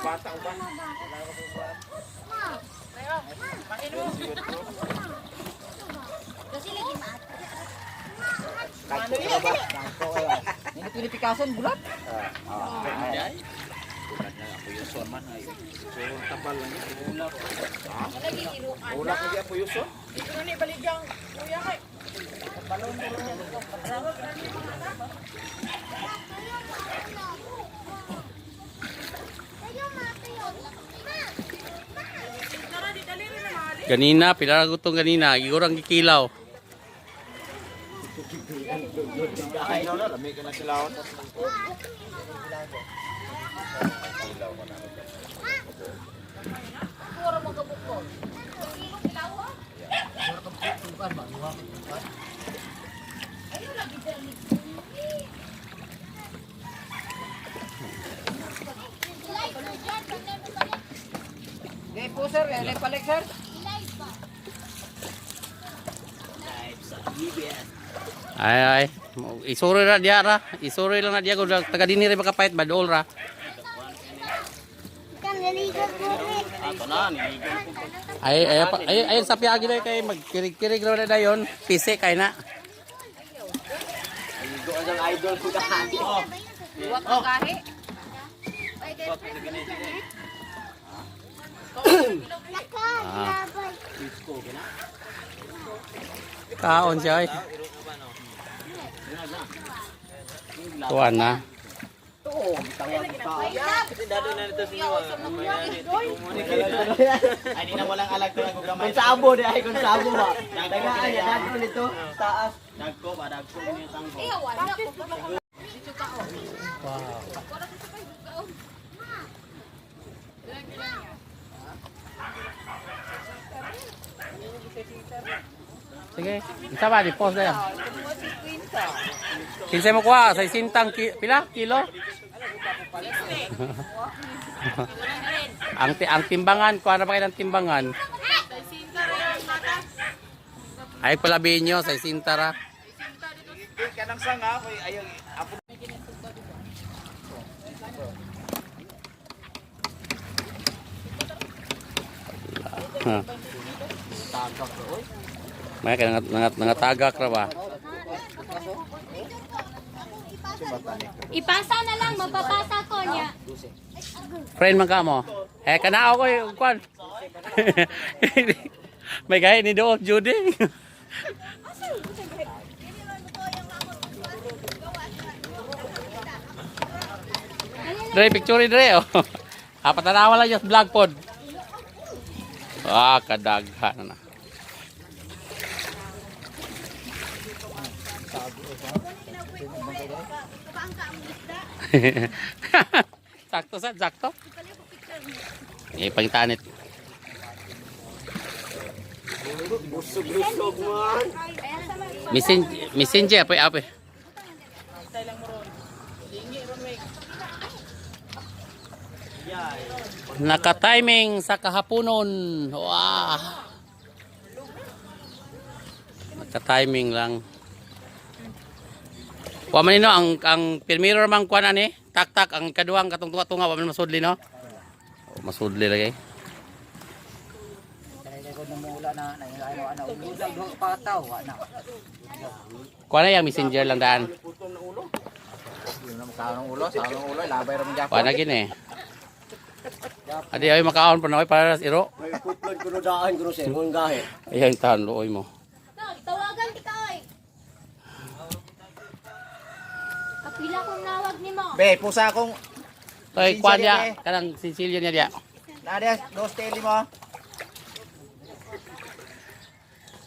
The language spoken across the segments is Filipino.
bata ba? Kasi lagi mat. Ano yan ba? Ini pinipikasan bulat. Ay. Bukan na ako yung son man ay. So tabal lang yung ulap. Lagi inuan. Ulap na po yung son. Dito na ni baligang kuya kay. Balon mo lang ito. Ganina, pinaragutong ganina. Igurang kikilaw. Ay, no, lamig ka na silawon. Puro magkabukol. Ilong ilaw. Ayun lagi dali. Di po sir, balik sir. Ay. Isuri ra dia ra. Isuri lang na dia kung taga dinhi ra makapait badol ra. Ato na, niligo. Ay sa piagi na kay magkirig-kirig ra na dayon. Pisi kay na. Niligo ang idol ko dahil. Huwag kang kahi. Kaon siya ay. Tuan na. Ay, di na walang alag ko lang gamay. Kung sabo di ay kung sabo ba. Dagaan ya dagko nito taas. Dagko ba, dagko mo yung tangko. Iya, wala ko. Dito ka o. Sige. Isa ba di post na yan. Kinsay mo kuha sa sintang pila kilo. ang timbangan, kuha na pa kayo ng timbangan. Ay palabihin nyo sa sintara. Kanang sanga, ayaw apo. May kaya nangatagak ra ba? Ipasa na lang, mapapasa ko niya. Friend man ka mo. Kanao ko yung kwan. May gaya ni doon, Judy. Dre, picture Dre. Oh. Patanawa lang yung vlog pod. Kadaghan na. Sakto sa, sakto. Pangtanit. Busog-busog man. Messenger apa? Naka-timing sa kahaponon. Wah. Naka-timing lang. Wa man nino ang pirmiro man kuan ani, tak ang kaduang katong tunga-tunga wa man masudli no. Masudli lagi. Kaya ko namula na ano ulag do pataw ana. Kuan na yang messenger lang daan. Putong na ulo. Yun na makaon ng ulo, sa ulo, labay ra man gyapon. Kuan na gini. Adi ay makaon pa na para sa iro. May putlod ko no daan ko no sir, ngun gahe. Ayan tahan looy mo. Tawagan kita oy. Kapila kong nawag ni mo. Be, pusa akong Toy kuan ya, kanang Sicilian niya dia. nades, dos teli mo.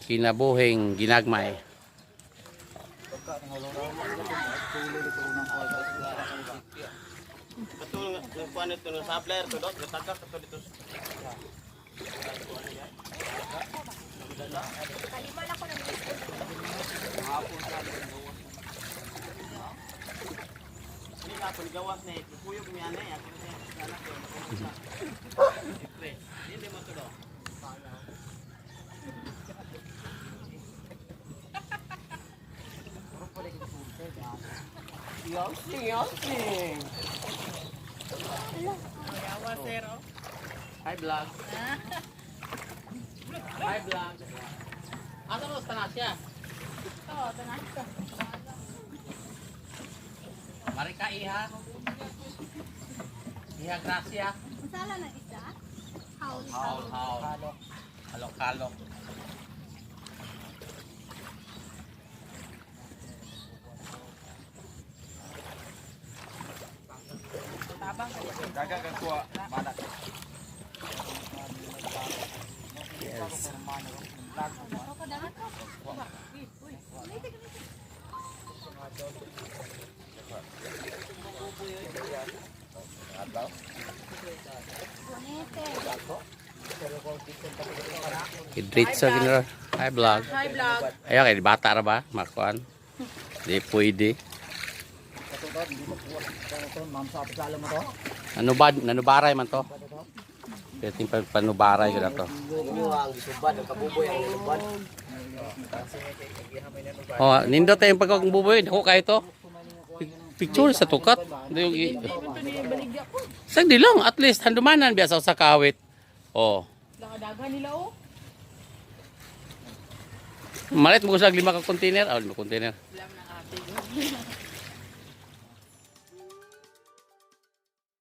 Kinabuhing ginagmay. Betul, kuan itu no sapler to dot, letakak to dito. Ini kapon gawas na kuyog mi anay ako siya sana ko. Hindi mo to do. Yosing. Wasero. Hi vlog. Hi vlog. Asa mo sa siya? Oo, tanan ka. Marika iha. Iha Gracia. Masala na isa? House. Haul. Halok. Tabang ka. Daga ka kuha. Manak. Yes. Ako dahan ko. Bonete. Idritsa ginra. Hi vlog. Hi vlog. Ayo kay bata ra ba? Makuan. Di pwede. Nanubaray man to. Pwedeng panubaray ko na to. Inyo ang gisubad, ang kabuboy ang ilubad. Oh, nindot tayong pagkakbuboy. Dako kayo to. Picture sa tukat. Sagdi lang, at least handumanan biasa sa kawit. Oh. Daga nila oh. Malit mo ko sa 5 ka container. Ah, 5 container. Alam ng ate.